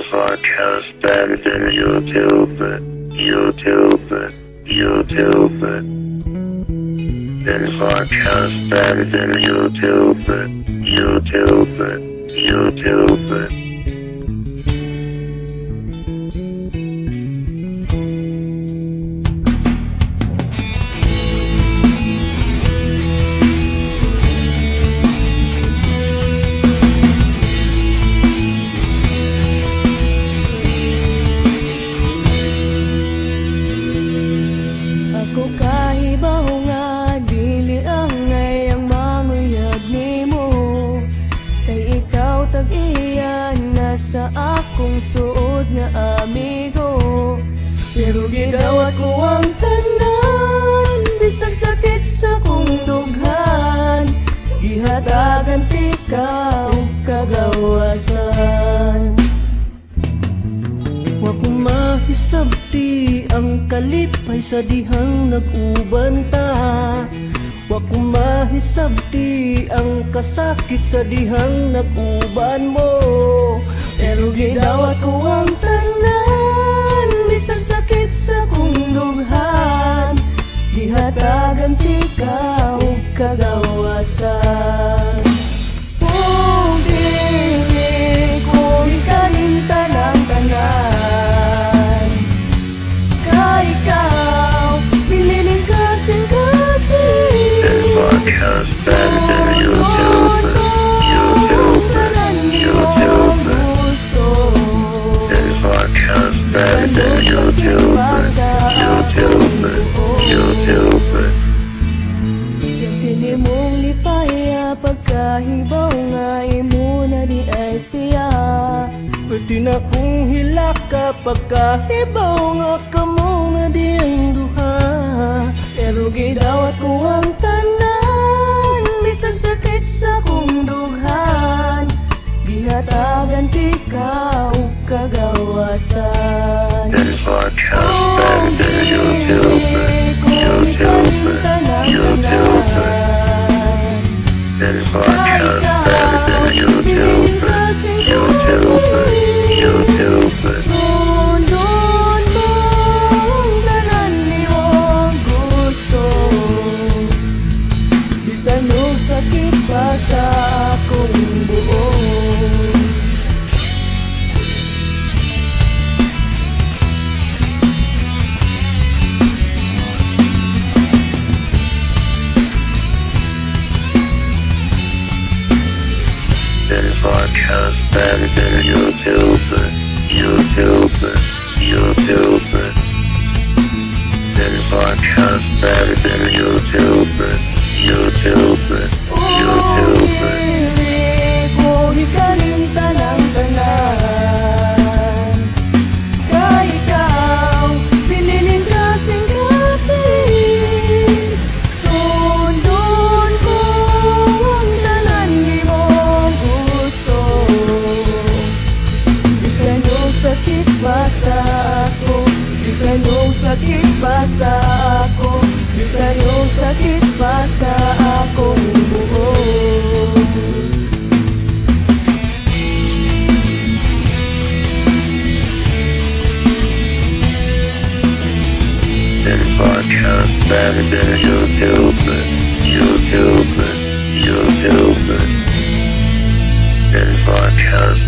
podcast and in YouTube, in podcast and in YouTube. Ako kahibaw nga dili ang ngayang manguyab nimo, kay ikaw tag-iyan na sa akong suod nga amigo. Pero gidawat ko ang tanan, bisag sakit sa kong dughan, gihatagan ti ka og kagawasan. Wa ko mahisabti ang kalipay sa dihang nag-uban ta, wa ko mahisabti ang kasakit sa dihang nag-uban mo. Pero gidawat ko ang tanan, bisag sakit sa kong dughan, gihatagan ti ka og kagawasan. Oh, dili ko ikalimta ng tanan, kay ikaw pililing kasing-kasing. Podcast and in podcast and in YouTube. Dili mong lipaya pagkahibaw nga imo na di ay siya. Pwede na kong hilaka pagkahibaw nga kamo na di ang duha. Pero gidawat ko ang tanan, bisag sakit sa kong dughan, gihatagan ti ka og kagawasan. In podcast and in YouTube. In podcast and in YouTube. Sundon mo ang tanan niyong gusto, bisan og sakit pa sa akong buo. In podcast and in YouTube. In podcast and in YouTube. Dili ko ikalimta ng tanan, kay ikaw pililing kasing-kasing. Sundon ko ang tanan di mong gusto, bisan yung sakit pa sa ako, bisan yung sakit pa sa ako, bisan yung sakit pa sa akong buo. In podcast and in YouTube. In podcast